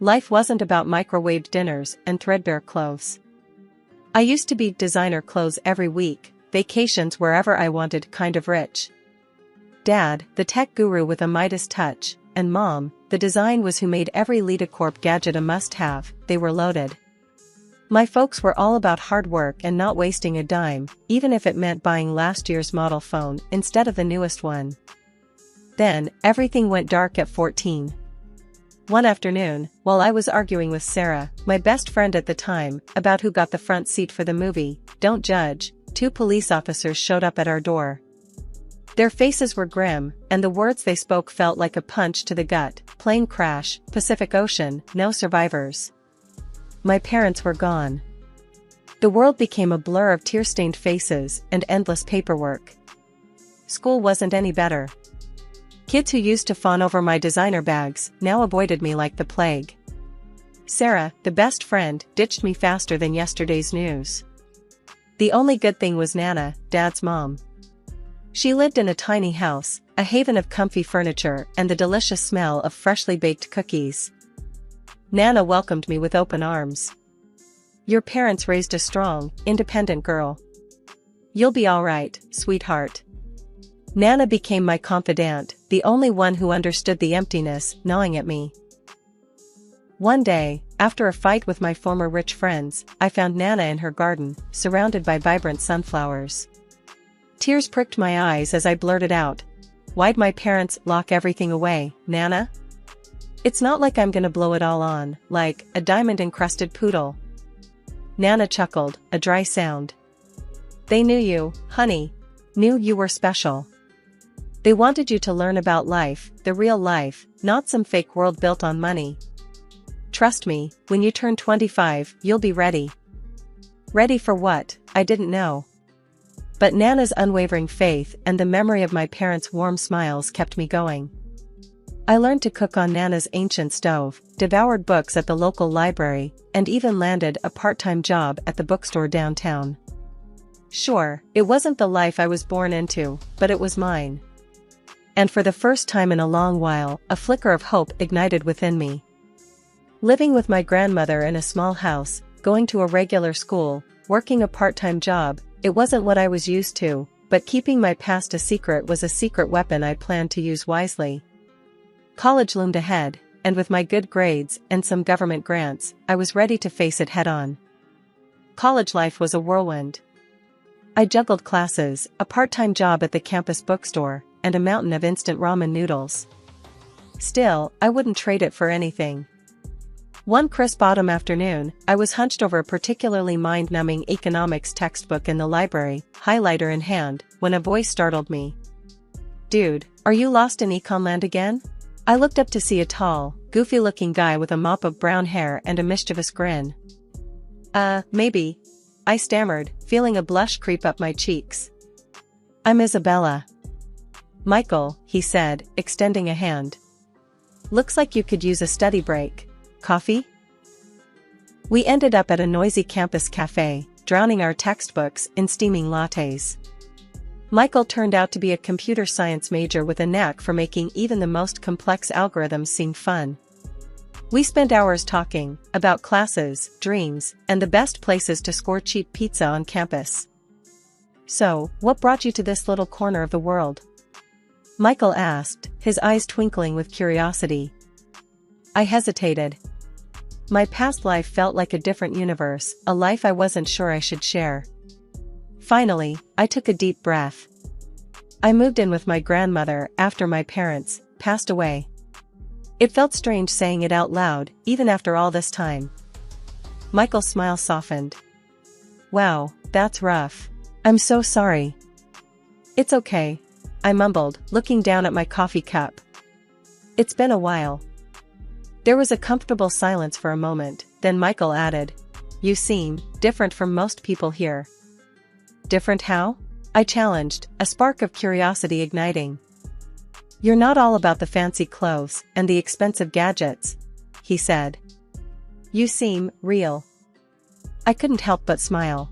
Life wasn't about microwaved dinners and threadbare clothes. I used to be designer clothes every week, vacations wherever I wanted, kind of rich. Dad, the tech guru with a Midas touch, and Mom, the design whiz who made every LitaCorp gadget a must-have. They were loaded. My folks were all about hard work and not wasting a dime, even if it meant buying last year's model phone instead of the newest one. Then, everything went dark at 14. One afternoon, while I was arguing with Sarah, my best friend at the time, about who got the front seat for the movie, Don't Judge, 2 police officers showed up at our door. Their faces were grim, and the words they spoke felt like a punch to the gut. Plane crash, Pacific Ocean, no survivors. My parents were gone. The world became a blur of tear-stained faces and endless paperwork. School wasn't any better. Kids who used to fawn over my designer bags now avoided me like the plague. Sarah, the best friend, ditched me faster than yesterday's news. The only good thing was Nana, Dad's mom. She lived in a tiny house, a haven of comfy furniture and the delicious smell of freshly baked cookies. Nana welcomed me with open arms. Your parents raised a strong, independent girl. You'll be all right, sweetheart. Nana became my confidant, the only one who understood the emptiness gnawing at me. One day, after a fight with my former rich friends, I found Nana in her garden, surrounded by vibrant sunflowers. Tears pricked my eyes as I blurted out, "Why'd my parents lock everything away, Nana? It's not like I'm gonna blow it all on, like a diamond-encrusted poodle." Nana chuckled, a dry sound. "They knew you, honey. Knew you were special. They wanted you to learn about life, the real life, not some fake world built on money. Trust me, when you turn 25, you'll be ready." Ready for what? I didn't know. But Nana's unwavering faith and the memory of my parents' warm smiles kept me going. I learned to cook on Nana's ancient stove, devoured books at the local library, and even landed a part-time job at the bookstore downtown. Sure, it wasn't the life I was born into, but it was mine. And for the first time in a long while, a flicker of hope ignited within me. Living with my grandmother in a small house, going to a regular school, working a part-time job, it wasn't what I was used to, but keeping my past a secret was a secret weapon I planned to use wisely. College loomed ahead, and with my good grades and some government grants, I was ready to face it head-on. College life was a whirlwind. I juggled classes, a part-time job at the campus bookstore, and a mountain of instant ramen noodles. Still, I wouldn't trade it for anything. One crisp autumn afternoon, I was hunched over a particularly mind-numbing economics textbook in the library, highlighter in hand, when a voice startled me. "Dude, are you lost in Econland again?" I looked up to see a tall, goofy-looking guy with a mop of brown hair and a mischievous grin. Maybe," I stammered, feeling a blush creep up my cheeks. "I'm Isabella." "Michael," he said, extending a hand. "Looks like you could use a study break. Coffee?" We ended up at a noisy campus cafe, drowning our textbooks in steaming lattes. Michael turned out to be a computer science major with a knack for making even the most complex algorithms seem fun. We spent hours talking about classes, dreams, and the best places to score cheap pizza on campus. "So, what brought you to this little corner of the world?" Michael asked, his eyes twinkling with curiosity. I hesitated. My past life felt like a different universe, a life I wasn't sure I should share. Finally, I took a deep breath. I moved in with my grandmother after my parents passed away. It felt strange saying it out loud, even after all this time. Michael's smile softened. "Wow, that's rough. I'm so sorry." "It's okay," I mumbled, looking down at my coffee cup. "It's been a while." There was a comfortable silence for a moment, then Michael added, "You seem different from most people here." "Different how?" I challenged, a spark of curiosity igniting. "You're not all about the fancy clothes and the expensive gadgets," he said. "You seem real." I couldn't help but smile.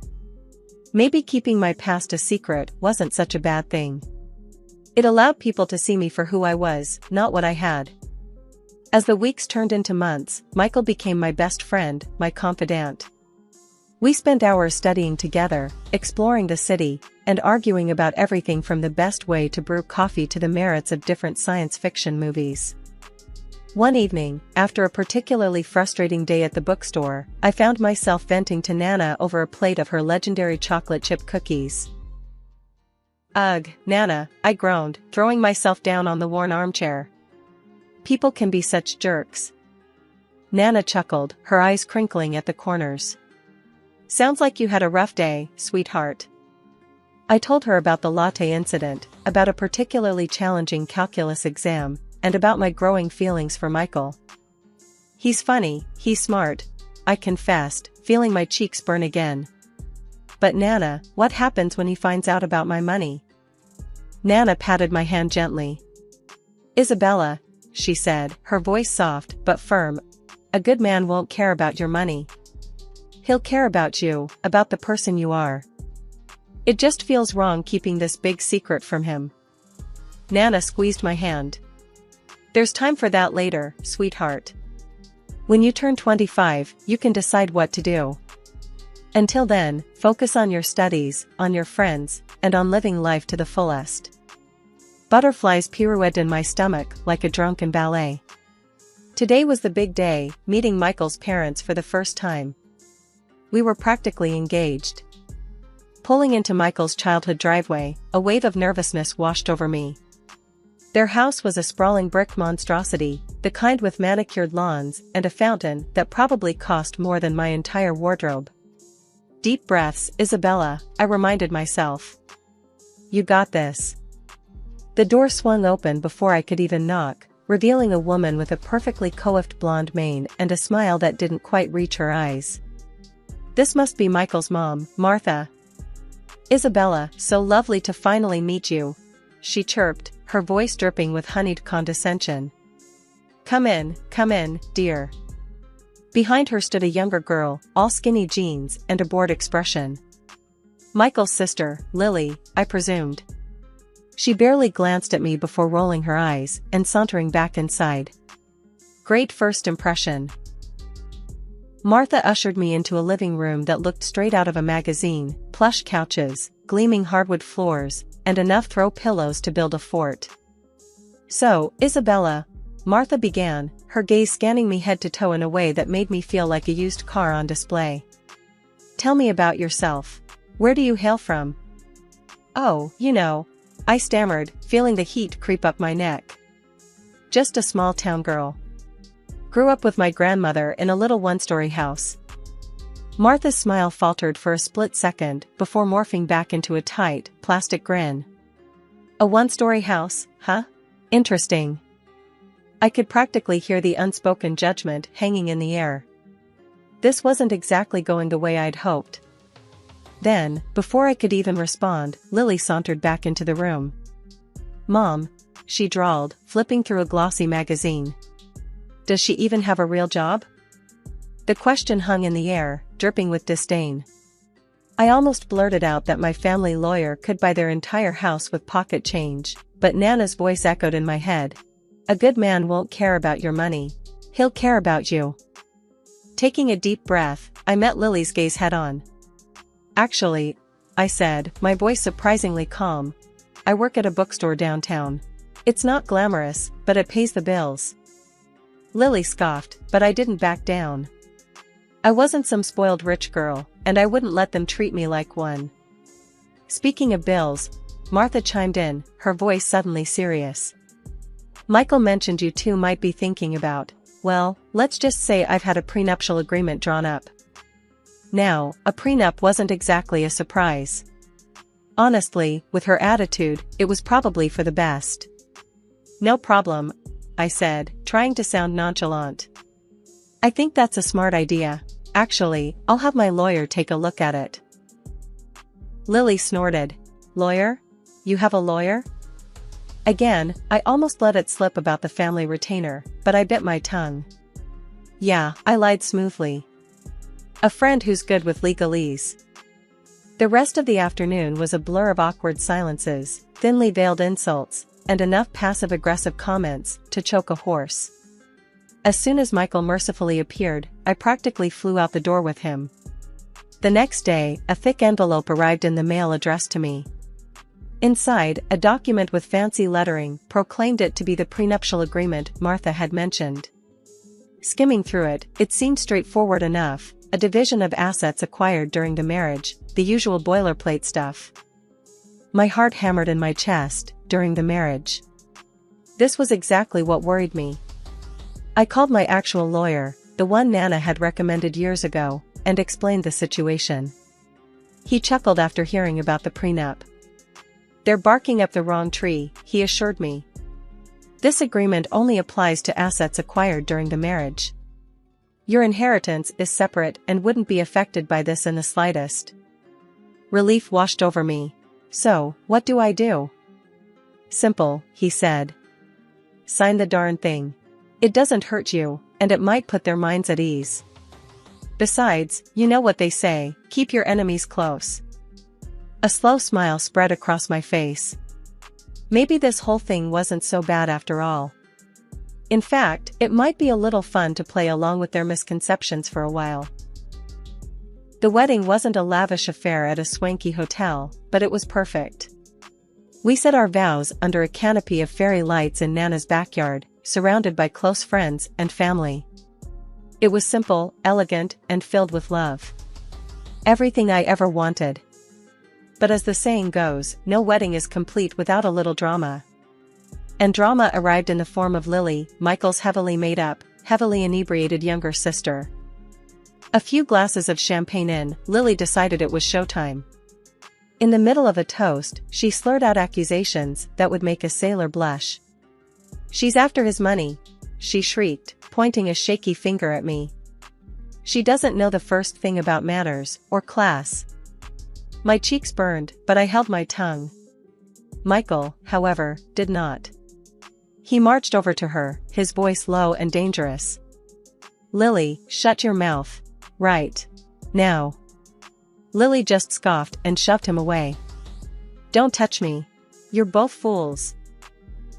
Maybe keeping my past a secret wasn't such a bad thing. It allowed people to see me for who I was, not what I had. As the weeks turned into months, Michael became my best friend, my confidant. We spent hours studying together, exploring the city, and arguing about everything from the best way to brew coffee to the merits of different science fiction movies. One evening, after a particularly frustrating day at the bookstore, I found myself venting to Nana over a plate of her legendary chocolate chip cookies. "Ugh, Nana," I groaned, throwing myself down on the worn armchair. "People can be such jerks." Nana chuckled, her eyes crinkling at the corners. "Sounds like you had a rough day, sweetheart." I told her about the latte incident, about a particularly challenging calculus exam, and about my growing feelings for Michael. "He's funny, he's smart," I confessed, feeling my cheeks burn again. "But Nana, what happens when he finds out about my money?" Nana patted my hand gently. "Isabella," she said, her voice soft but firm, "a good man won't care about your money. He'll care about you, about the person you are. It just feels wrong keeping this big secret from him." Nana squeezed my hand. "There's time for that later, sweetheart. When you turn 25, you can decide what to do. Until then, focus on your studies, on your friends, and on living life to the fullest." Butterflies pirouetted in my stomach like a drunken ballet. Today was the big day, meeting Michael's parents for the first time. We were practically engaged. Pulling into Michael's childhood driveway, a wave of nervousness washed over me. Their house was a sprawling brick monstrosity, the kind with manicured lawns and a fountain that probably cost more than my entire wardrobe. "Deep breaths, Isabella," I reminded myself. "You got this." The door swung open before I could even knock, revealing a woman with a perfectly coiffed blonde mane and a smile that didn't quite reach her eyes. "This must be Michael's mom, Martha." "Isabella, so lovely to finally meet you," she chirped, her voice dripping with honeyed condescension. Come in, dear." Behind her stood a younger girl, all skinny jeans and a bored expression. Michael's sister, Lily, I presumed. She barely glanced at me before rolling her eyes and sauntering back inside. Great first impression. Martha ushered me into a living room that looked straight out of a magazine, plush couches, gleaming hardwood floors, and enough throw pillows to build a fort. "So, Isabella," Martha began, her gaze scanning me head to toe in a way that made me feel like a used car on display. "Tell me about yourself. Where do you hail from?" "Oh, you know," I stammered, feeling the heat creep up my neck. "Just a small town girl. Grew up with my grandmother in a little one-story house." Martha's smile faltered for a split second before morphing back into a tight, plastic grin. "A one-story house, huh? Interesting." I could practically hear the unspoken judgment hanging in the air. This wasn't exactly going the way I'd hoped. Then, before I could even respond, Lily sauntered back into the room. "Mom," she drawled, flipping through a glossy magazine. "Does she even have a real job?" The question hung in the air, dripping with disdain. I almost blurted out that my family lawyer could buy their entire house with pocket change, but Nana's voice echoed in my head. "A good man won't care about your money. He'll care about you." Taking a deep breath, I met Lily's gaze head-on. "Actually," I said, my voice surprisingly calm, "I work at a bookstore downtown. It's not glamorous, but it pays the bills." Lily scoffed, but I didn't back down. I wasn't some spoiled rich girl, and I wouldn't let them treat me like one. "Speaking of bills," Martha chimed in, her voice suddenly serious. "Michael mentioned you two might be thinking about, well, let's just say I've had a prenuptial agreement drawn up." Now, a prenup wasn't exactly a surprise. Honestly, with her attitude, it was probably for the best. "No problem," I said, trying to sound nonchalant. "I think that's a smart idea. Actually, I'll have my lawyer take a look at it." Lily snorted. "Lawyer? You have a lawyer?" Again, I almost let it slip about the family retainer, but I bit my tongue. "Yeah," I lied smoothly. "A friend who's good with legalese." The rest of the afternoon was a blur of awkward silences, thinly veiled insults, and enough passive-aggressive comments to choke a horse. As soon as Michael mercifully appeared, I practically flew out the door with him. The next day, a thick envelope arrived in the mail addressed to me. Inside, a document with fancy lettering proclaimed it to be the prenuptial agreement Martha had mentioned. Skimming through it, it seemed straightforward enough: a division of assets acquired during the marriage, the usual boilerplate stuff. My heart hammered in my chest. During the marriage. This was exactly what worried me. I called my actual lawyer, the one Nana had recommended years ago, and explained the situation. He chuckled after hearing about the prenup. "They're barking up the wrong tree," he assured me. "This agreement only applies to assets acquired during the marriage. Your inheritance is separate and wouldn't be affected by this in the slightest." Relief washed over me. "So, what do I do?" "Simple," he said. "Sign the darn thing. It doesn't hurt you, and it might put their minds at ease. Besides, you know what they say, keep your enemies close." A slow smile spread across my face. Maybe this whole thing wasn't so bad after all. In fact, it might be a little fun to play along with their misconceptions for a while. The wedding wasn't a lavish affair at a swanky hotel, but it was perfect. We said our vows under a canopy of fairy lights in Nana's backyard, surrounded by close friends and family. It was simple, elegant, and filled with love. Everything I ever wanted. But as the saying goes, no wedding is complete without a little drama. And drama arrived in the form of Lily, Michael's heavily made up, heavily inebriated younger sister. A few glasses of champagne in, Lily decided it was showtime. In the middle of a toast, she slurred out accusations that would make a sailor blush. "She's after his money," she shrieked, pointing a shaky finger at me. "She doesn't know the first thing about manners, or class." My cheeks burned, but I held my tongue. Michael, however, did not. He marched over to her, his voice low and dangerous. "Lily, shut your mouth. Right now." Lily just scoffed and shoved him away. "Don't touch me. You're both fools.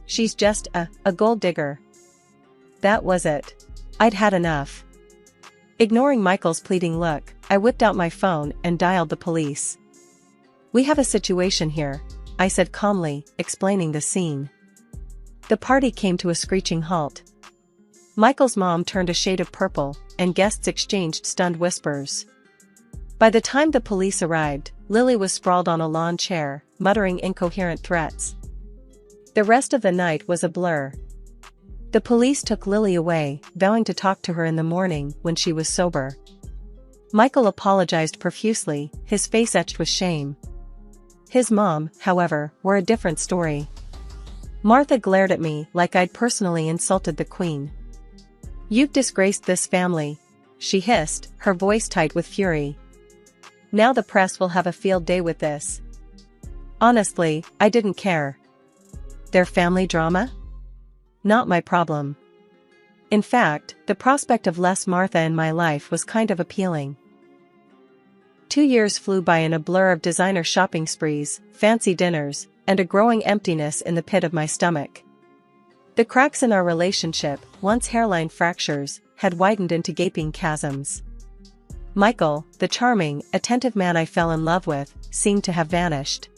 She's just a gold digger." That was it. I'd had enough. Ignoring Michael's pleading look, I whipped out my phone and dialed the police. "We have a situation here," I said calmly, explaining the scene. The party came to a screeching halt. Michael's mom turned a shade of purple, and guests exchanged stunned whispers. By the time the police arrived, Lily was sprawled on a lawn chair, muttering incoherent threats. The rest of the night was a blur. The police took Lily away, vowing to talk to her in the morning when she was sober. Michael apologized profusely, his face etched with shame. His mom, however, were a different story. Martha glared at me like I'd personally insulted the queen. "You've disgraced this family," she hissed, her voice tight with fury. "Now the press will have a field day with this." Honestly, I didn't care. Their family drama? Not my problem. In fact, the prospect of less Martha in my life was kind of appealing. 2 years flew by in a blur of designer shopping sprees, fancy dinners, and a growing emptiness in the pit of my stomach. The cracks in our relationship, once hairline fractures, had widened into gaping chasms. Michael, the charming, attentive man I fell in love with, seemed to have vanished.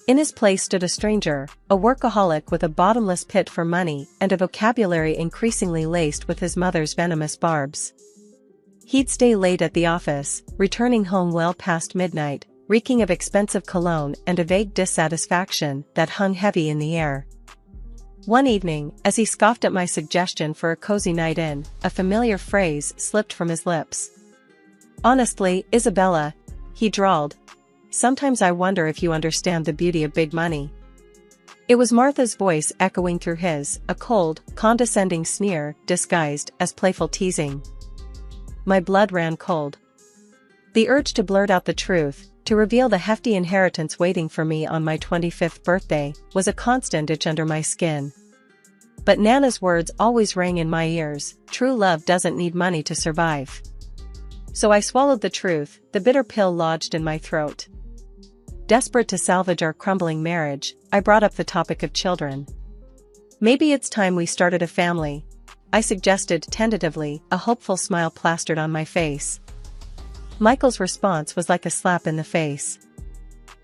In his place stood a stranger, a workaholic with a bottomless pit for money and a vocabulary increasingly laced with his mother's venomous barbs. He'd stay late at the office, returning home well past midnight, reeking of expensive cologne and a vague dissatisfaction that hung heavy in the air. One evening, as he scoffed at my suggestion for a cozy night in, a familiar phrase slipped from his lips. "Honestly, Isabella," he drawled, "sometimes I wonder if you understand the beauty of big money." It was Martha's voice echoing through his, a cold, condescending sneer disguised as playful teasing. My blood ran cold. The urge to blurt out the truth, to reveal the hefty inheritance waiting for me on my 25th birthday, was a constant itch under my skin. But Nana's words always rang in my ears: true love doesn't need money to survive. So I swallowed the truth, the bitter pill lodged in my throat. Desperate to salvage our crumbling marriage, I brought up the topic of children. "Maybe it's time we started a family," I suggested tentatively, a hopeful smile plastered on my face. Michael's response was like a slap in the face.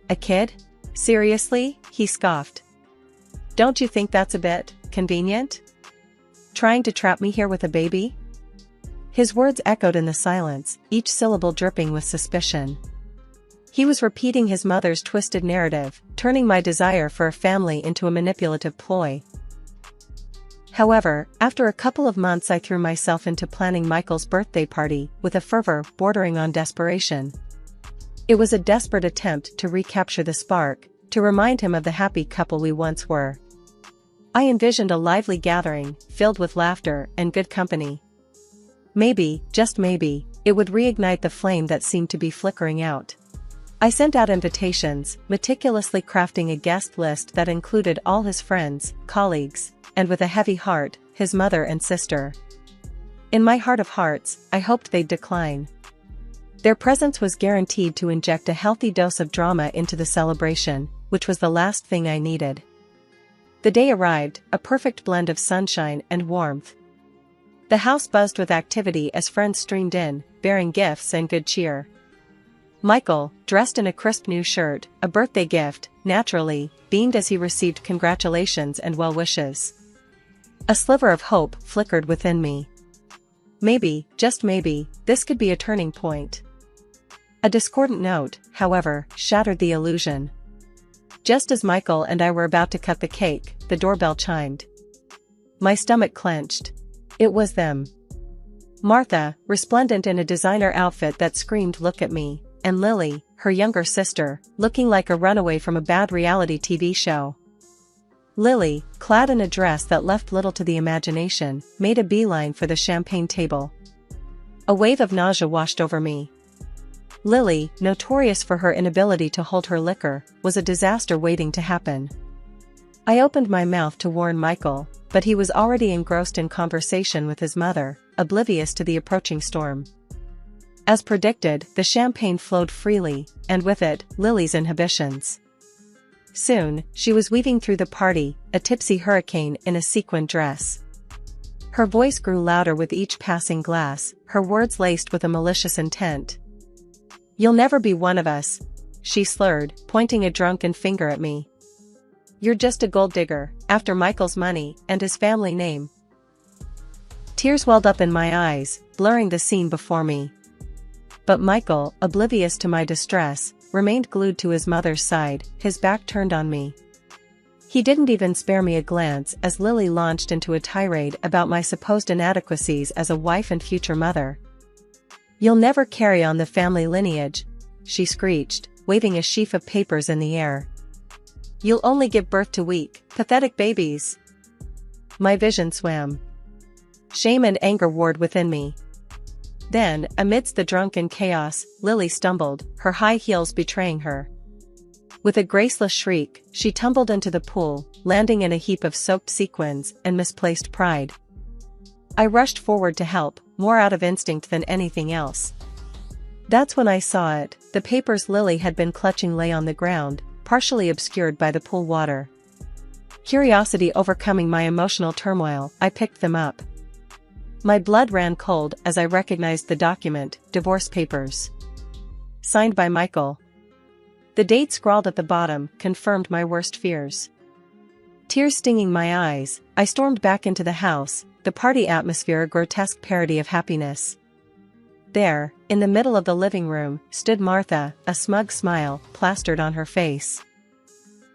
A kid? Seriously? He scoffed. Don't you think that's a bit convenient? Trying to trap me here with a baby? His words echoed in the silence, each syllable dripping with suspicion. He was repeating his mother's twisted narrative, turning my desire for a family into a manipulative ploy. However, after a couple of months I threw myself into planning Michael's birthday party with a fervor bordering on desperation. It was a desperate attempt to recapture the spark, to remind him of the happy couple we once were. I envisioned a lively gathering, filled with laughter and good company. Maybe, just maybe, it would reignite the flame that seemed to be flickering out. I sent out invitations, meticulously crafting a guest list that included all his friends, colleagues, and with a heavy heart, his mother and sister. In my heart of hearts, I hoped they'd decline. Their presence was guaranteed to inject a healthy dose of drama into the celebration, which was the last thing I needed. The day arrived, a perfect blend of sunshine and warmth. The house buzzed with activity as friends streamed in, bearing gifts and good cheer. Michael, dressed in a crisp new shirt, a birthday gift, naturally, beamed as he received congratulations and well wishes. A sliver of hope flickered within me. Maybe, just maybe, this could be a turning point. A discordant note, however, shattered the illusion. Just as Michael and I were about to cut the cake, the doorbell chimed. My stomach clenched. It was them. Martha, resplendent in a designer outfit that screamed "Look at me," and Lily, her younger sister, looking like a runaway from a bad reality TV show. Lily, clad in a dress that left little to the imagination, made a beeline for the champagne table. A wave of nausea washed over me. Lily, notorious for her inability to hold her liquor, was a disaster waiting to happen. I opened my mouth to warn Michael, but he was already engrossed in conversation with his mother, oblivious to the approaching storm. As predicted, the champagne flowed freely, and with it, Lily's inhibitions. Soon, she was weaving through the party, a tipsy hurricane in a sequined dress. Her voice grew louder with each passing glass, her words laced with a malicious intent. "You'll never be one of us," she slurred, pointing a drunken finger at me. "You're just a gold digger, after Michael's money and his family name." Tears welled up in my eyes, blurring the scene before me. But Michael, oblivious to my distress, remained glued to his mother's side, his back turned on me. He didn't even spare me a glance as Lily launched into a tirade about my supposed inadequacies as a wife and future mother. "You'll never carry on the family lineage," she screeched, waving a sheaf of papers in the air. "You'll only give birth to weak, pathetic babies." My vision swam. Shame and anger warred within me. Then, amidst the drunken chaos, Lily stumbled, her high heels betraying her. With a graceless shriek, she tumbled into the pool, landing in a heap of soaked sequins and misplaced pride. I rushed forward to help, more out of instinct than anything else. That's when I saw it, the papers Lily had been clutching lay on the ground, partially obscured by the pool water. Curiosity overcoming my emotional turmoil, I picked them up. My blood ran cold as I recognized the document, divorce papers. Signed by Michael. The date scrawled at the bottom confirmed my worst fears. Tears stinging my eyes, I stormed back into the house, the party atmosphere a grotesque parody of happiness. There, in the middle of the living room, stood Martha, a smug smile plastered on her face.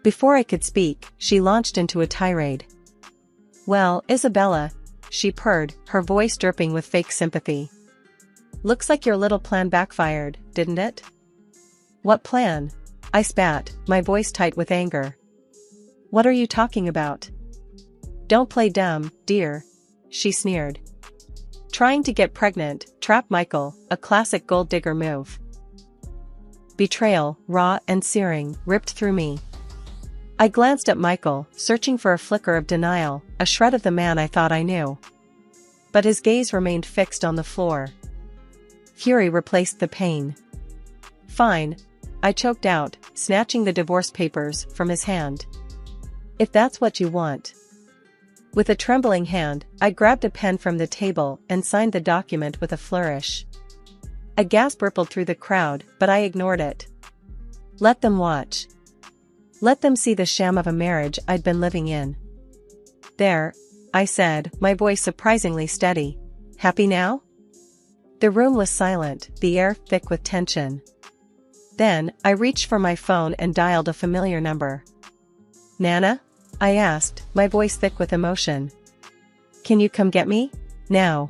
Before I could speak, she launched into a tirade. "Well, Isabella," she purred, her voice dripping with fake sympathy. "Looks like your little plan backfired, didn't it?" "What plan?" I spat, my voice tight with anger. "What are you talking about?" "Don't play dumb, dear," she sneered. "Trying to get pregnant, trap Michael, a classic gold digger move." Betrayal, raw and searing, ripped through me. I glanced at Michael, searching for a flicker of denial, a shred of the man I thought I knew. But his gaze remained fixed on the floor. Fury replaced the pain. "Fine," I choked out, snatching the divorce papers from his hand. "If that's what you want." With a trembling hand, I grabbed a pen from the table and signed the document with a flourish. A gasp rippled through the crowd, but I ignored it. Let them watch. Let them see the sham of a marriage I'd been living in. There, I said, my voice surprisingly steady. Happy now? The room was silent, the air thick with tension. Then, I reached for my phone and dialed a familiar number. Nana? I asked, my voice thick with emotion. Can you come get me? Now.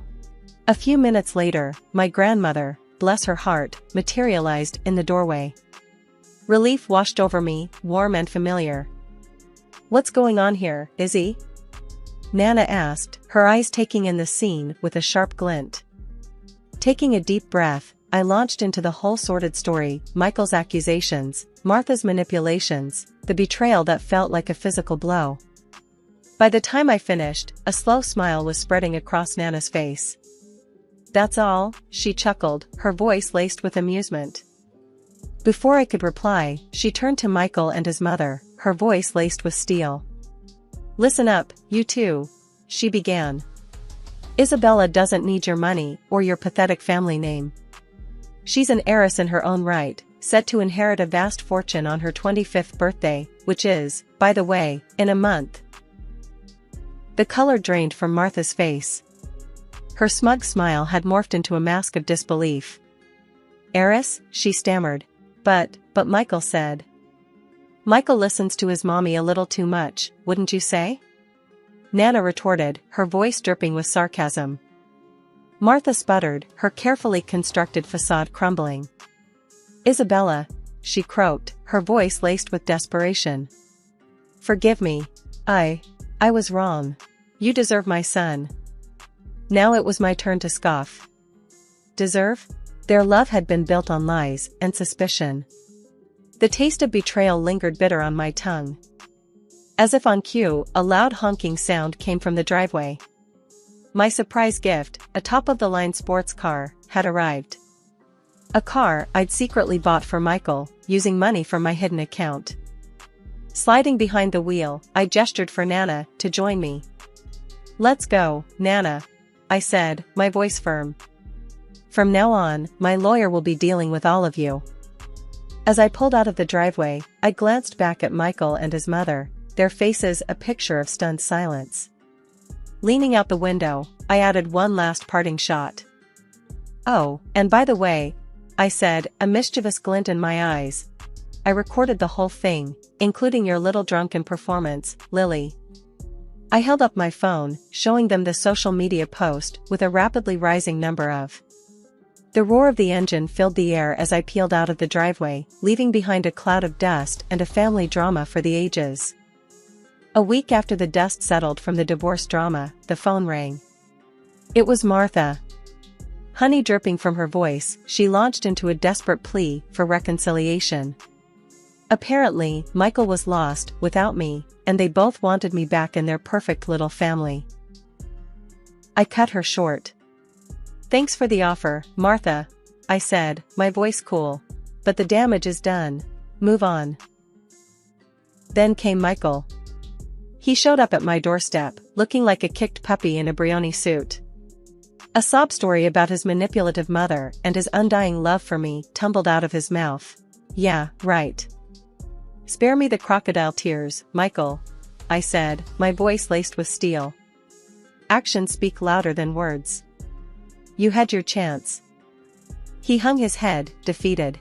A few minutes later, my grandmother, bless her heart, materialized in the doorway. Relief washed over me, warm and familiar. What's going on here, Izzy? Nana asked, her eyes taking in the scene with a sharp glint. Taking a deep breath, I launched into the whole sordid story, Michael's accusations, Martha's manipulations, the betrayal that felt like a physical blow. By the time I finished, a slow smile was spreading across Nana's face. That's all, she chuckled, her voice laced with amusement. Before I could reply, she turned to Michael and his mother, her voice laced with steel. Listen up, you two, she began. Isabella doesn't need your money or your pathetic family name. She's an heiress in her own right, set to inherit a vast fortune on her 25th birthday, which is, by the way, in a month. The color drained from Martha's face. Her smug smile had morphed into a mask of disbelief. Heiress, she stammered. But Michael said. Michael listens to his mommy a little too much, wouldn't you say? Nana retorted, her voice dripping with sarcasm. Martha sputtered, her carefully constructed facade crumbling. Isabella, she croaked, her voice laced with desperation. Forgive me. I was wrong. You deserve my son. Now it was my turn to scoff. Deserve? Their love had been built on lies and suspicion. The taste of betrayal lingered bitter on my tongue. As if on cue, a loud honking sound came from the driveway. My surprise gift, a top-of-the-line sports car, had arrived. A car I'd secretly bought for Michael, using money from my hidden account. Sliding behind the wheel, I gestured for Nana to join me. Let's go, Nana, I said, my voice firm. From now on, my lawyer will be dealing with all of you. As I pulled out of the driveway, I glanced back at Michael and his mother, their faces a picture of stunned silence. Leaning out the window, I added one last parting shot. Oh, and by the way, I said, a mischievous glint in my eyes. I recorded the whole thing, including your little drunken performance, Lily. I held up my phone, showing them the social media post with a rapidly rising number of. The roar of the engine filled the air as I peeled out of the driveway, leaving behind a cloud of dust and a family drama for the ages. A week after the dust settled from the divorce drama, the phone rang. It was Martha. Honey dripping from her voice, she launched into a desperate plea for reconciliation. Apparently, Michael was lost without me, and they both wanted me back in their perfect little family. I cut her short. Thanks for the offer, Martha, I said, my voice cool. But the damage is done. Move on. Then came Michael. He showed up at my doorstep, looking like a kicked puppy in a Brioni suit. A sob story about his manipulative mother and his undying love for me tumbled out of his mouth. Yeah, right. Spare me the crocodile tears, Michael, I said, my voice laced with steel. Actions speak louder than words. You had your chance. He hung his head, defeated.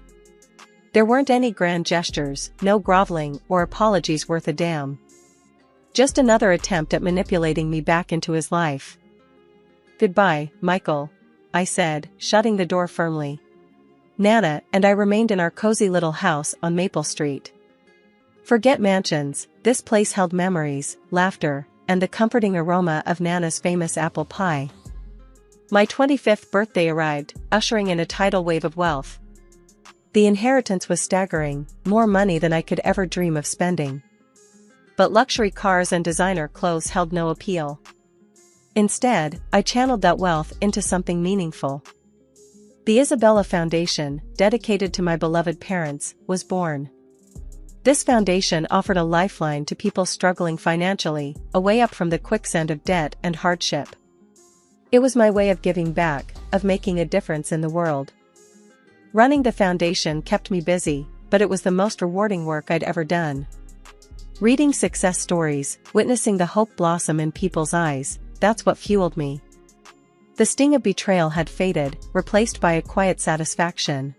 There weren't any grand gestures, no groveling or apologies worth a damn. Just another attempt at manipulating me back into his life. Goodbye, Michael, I said, shutting the door firmly. Nana and I remained in our cozy little house on Maple Street. Forget mansions, this place held memories, laughter, and the comforting aroma of Nana's famous apple pie. My 25th birthday arrived, ushering in a tidal wave of wealth. The inheritance was staggering, more money than I could ever dream of spending. But luxury cars and designer clothes held no appeal. Instead, I channeled that wealth into something meaningful. The Isabella Foundation, dedicated to my beloved parents, was born. This foundation offered a lifeline to people struggling financially, a way up from the quicksand of debt and hardship. It was my way of giving back, of making a difference in the world. Running the foundation kept me busy, but it was the most rewarding work I'd ever done. Reading success stories, witnessing the hope blossom in people's eyes, that's what fueled me. The sting of betrayal had faded, replaced by a quiet satisfaction.